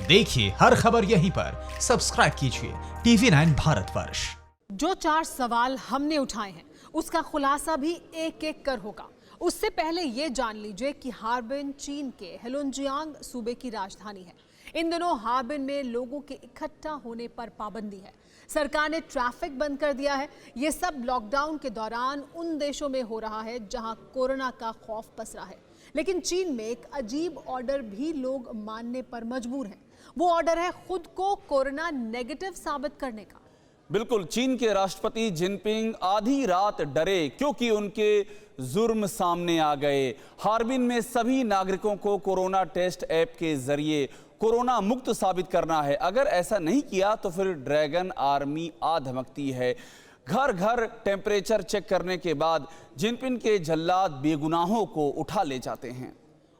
देखिए हर खबर यहीं पर, सब्सक्राइब कीजिए TV9 भारतवर्ष। जो 4 सवाल हमने उठाए हैं उसका खुलासा भी एक एक कर होगा। उससे पहले ये जान लीजिए कि हार्बिन चीन के हेलुनजियांग सूबे की राजधानी है। इन दिनों हार्बिन में लोगों के इकट्ठा होने पर पाबंदी है। सरकार ने ट्रैफिक बंद कर दिया है। ये सब लॉकडाउन के दौरान उन देशों में हो रहा है जहां कोरोना का खौफ पसरा है। लेकिन चीन में एक अजीब ऑर्डर भी लोग मानने पर मजबूर हैं। वो ऑर्डर है खुद को कोरोना नेगेटिव साबित करने का। बिल्कुल, चीन के राष्ट्रपति जिनपिंग आधी रात डरे क्योंकि उनके जुर्म सामने आ गए। हार्बिन में सभी नागरिकों को कोरोना टेस्ट ऐप के जरिए कोरोना मुक्त साबित करना है। अगर ऐसा नहीं किया तो फिर ड्रैगन आर्मी आ धमकती है। घर घर टेम्परेचर चेक करने के बाद जिनपिंग के जल्लाद बेगुनाहों को उठा ले जाते हैं।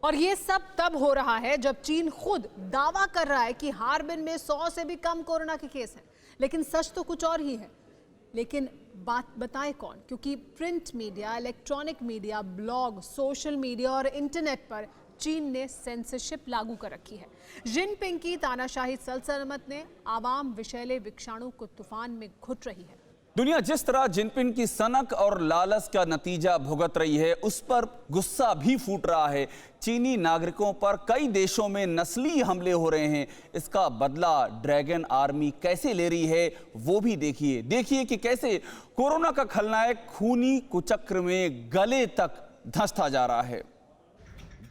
और ये सब तब हो रहा है जब चीन खुद दावा कर रहा है कि हार्बिन में 100 से भी कम कोरोना के केस हैं। लेकिन सच तो कुछ और ही है। लेकिन बात बताए कौन? क्योंकि print media, electronic media, blog, social media और इंटरनेट पर चीन ने सेंसरशिप लागू कर रखी है। जिनपिंग की तानाशाही सल्तनत ने आवाम विषैले विषाणु को तूफान में घुट रही है। दुनिया जिस तरह जिनपिंग की सनक और लालच का नतीजा भुगत रही है, उस पर गुस्सा भी फूट रहा है। चीनी नागरिकों पर कई देशों में नस्ली हमले हो रहे हैं। इसका बदला ड्रैगन आर्मी कैसे ले रही है वो भी देखिए कि कैसे कोरोना का खलनायक खूनी कुचक्र में गले तक धंसता जा रहा है।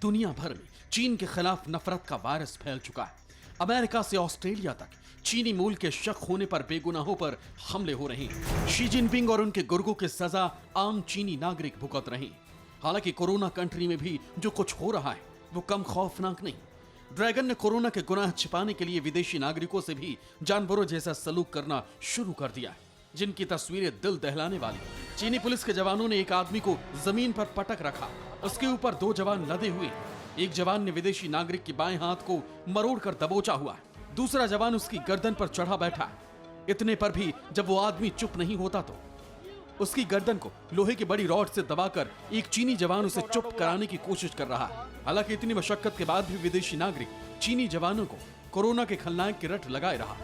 दुनिया भर में चीन के खिलाफ नफरत का वायरस फैल चुका है। अमेरिका से ऑस्ट्रेलिया तक चीनी मूल के शक होने पर बेगुनाहों पर हमले हो रहे हैं। शी जिनपिंग और उनके गुर्गों की सजा आम चीनी नागरिक भुगत रहे हैं। हालांकि कोरोना कंट्री में भी जो कुछ हो रहा है वो कम खौफनाक नहीं। ड्रैगन ने कोरोना के गुनाह छिपाने के लिए विदेशी नागरिकों से भी जानवरों जैसा सलूक करना शुरू कर दिया है, जिनकी तस्वीरें दिल दहलाने वाली। चीनी पुलिस के जवानों ने एक आदमी को जमीन पर पटक रखा, उसके ऊपर 2 जवान लदे हुए। एक जवान ने विदेशी नागरिक के बाएं हाथ को मरोड़कर दबोचा हुआ है, दूसरा जवान उसकी गर्दन पर चढ़ा बैठा है। इतने पर भी जब वो आदमी चुप नहीं होता तो उसकी गर्दन को लोहे की बड़ी रॉड से दबाकर एक चीनी जवान उसे चुप कराने की कोशिश कर रहा है। हालांकि इतनी मशक्कत के बाद भी विदेशी नागरिक चीनी जवानों को कोरोना के खलनायक की रट लगाए रहा।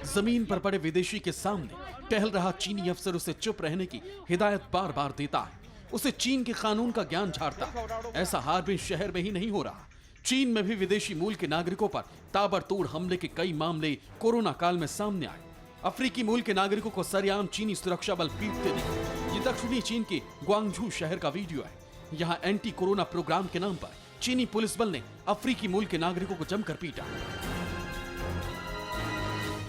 जमीन पर पड़े विदेशी के सामने टहल रहा चीनी अफसर उसे चुप रहने की हिदायत बार बार देता है, उसे चीन के कानून का ज्ञान झाड़ता है। ऐसा हार्बिन शहर में ही नहीं हो रहा, चीन में भी विदेशी मूल के नागरिकों पर ताबड़तोड़ हमले के कई मामले कोरोना काल में सामने आए। अफ्रीकी मूल के नागरिकों को सरेआम चीनी सुरक्षा बल पीटते दिखे। ये दक्षिणी चीन के ग्वांगझू शहर का वीडियो है। यहाँ एंटी कोरोना प्रोग्राम के नाम पर चीनी पुलिस बल ने अफ्रीकी मूल के नागरिकों को जमकर पीटा।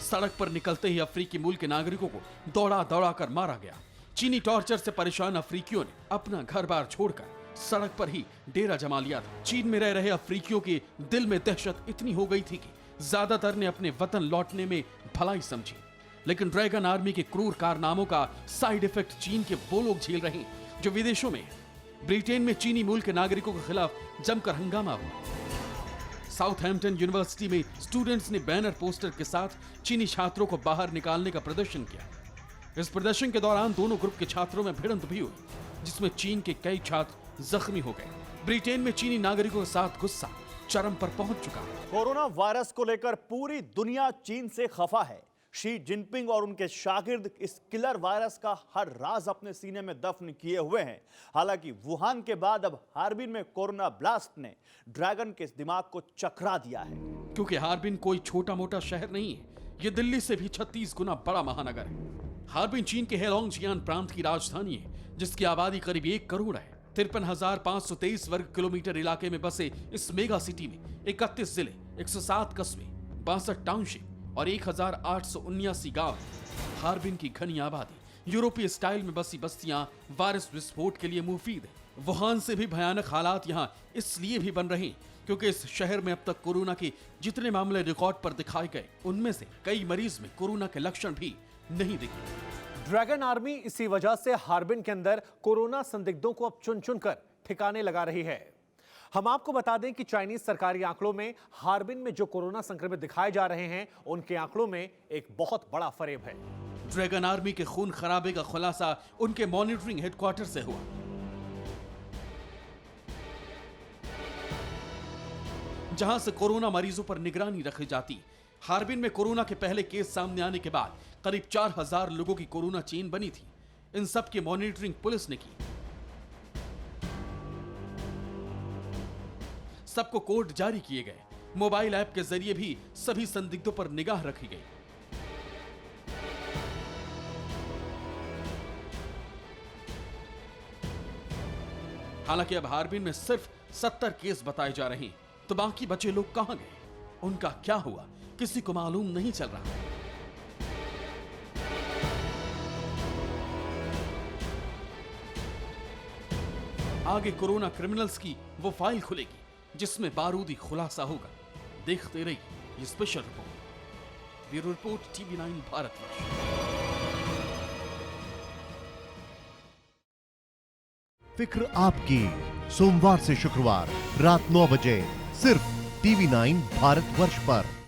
सड़क पर निकलते ही अफ्रीकी मूल के नागरिकों को दौड़ा दौड़ा कर मारा गया। चीनी टॉर्चर से परेशान अफ्रीकियों ने अपना घर बार छोड़कर सड़क पर ही डेरा जमा लिया था। चीन में रह रहे अफ्रीकियों के दिल में दहशत इतनी हो गई थी कि ज्यादातर ने अपने वतन लौटने में भलाई समझी। लेकिन ड्रैगन आर्मी के क्रूर कारनामों का साइड इफेक्ट चीन के वो लोग झेल रहे हैं जो विदेशों में हैं। ब्रिटेन में चीनी मूल के नागरिकों के खिलाफ जमकर हंगामा हुआ। साउथहैम्पटन यूनिवर्सिटी में स्टूडेंट्स ने बैनर पोस्टर के साथ चीनी छात्रों को बाहर निकालने का प्रदर्शन किया। इस प्रदर्शन के दौरान दोनों ग्रुप के छात्रों में भिड़ंत भी हुई, जिसमें चीन के कई छात्र जख्मी हो गए। ब्रिटेन में चीनी नागरिकों के साथ गुस्सा चरम पर पहुंच चुका है। कोरोना वायरस को लेकर पूरी दुनिया चीन से खफा है। शी जिनपिंग और उनके शागिर्द इस किलर वायरस का हर राज अपने सीने में दफन किए हुए हैं। हालांकि वुहान के बाद अब हार्बिन में कोरोना ब्लास्ट ने ड्रैगन के दिमाग को चकरा दिया है। क्योंकि हार्बिन कोई छोटा मोटा शहर नहीं है, ये दिल्ली से भी 36 गुना बड़ा महानगर है। हार्बिन चीन के हेलोंगजियान प्रांत की राजधानी है, जिसकी आबादी करीब 1 करोड़ है। 53,523 वर्ग किलोमीटर इलाके में बसे इस मेगा सिटी में 31 जिले, 107 कस्बे, 62 टाउनशिप और 1,879 गांव। हार्बिन की घनी आबादी, यूरोपीय स्टाइल में बसी बस्तियां वायरस विस्फोट के लिए मुफीद है। वुहान से भी भयानक हालात यहाँ इसलिए भी बन रहे हैं क्योंकि इस शहर में अब तक कोरोना के जितने मामले रिकॉर्ड पर दिखाए गए, उनमें से कई मरीज में कोरोना के लक्षण भी नहीं दिखे। ड्रैगन आर्मी इसी वजह से हार्बिन के अंदर कोरोना संदिग्धों को अब चुन चुन कर ठिकाने लगा रही है। हम आपको बता दें कि चाइनीज सरकारी आंकड़ों में हार्बिन में जो कोरोना संक्रमित दिखाए जा रहे हैं, उनके आंकड़ों में एक बहुत बड़ा फरेब है। ड्रैगन आर्मी के खून खराबे का खुलासा उनके मॉनिटरिंग हेडक्वार्टर से हुआ। जहां से कोरोना मरीजों पर निगरानी रखी जाती। हार्बिन में कोरोना के पहले केस सामने आने के बाद करीब 4000 लोगों की कोरोना चेन बनी थी। इन सब की मॉनिटरिंग पुलिस ने की। सबको कोड जारी किए गए। मोबाइल ऐप के जरिए भी सभी संदिग्धों पर निगाह रखी गई। हालांकि अब हार्बिन में सिर्फ 70 केस बताए जा रहे हैं, तो बाकी बचे लोग कहां गए, उनका क्या हुआ, किसी को मालूम नहीं चल रहा। आगे कोरोना क्रिमिनल्स की वो फाइल खुलेगी जिसमें बारूदी खुलासा होगा। देखते रहिए ये special report. Bureau report TV9 Bharatvarsh. फिक्र आपकी, सोमवार से शुक्रवार रात 9 बजे सिर्फ TV9 भारतवर्ष पर।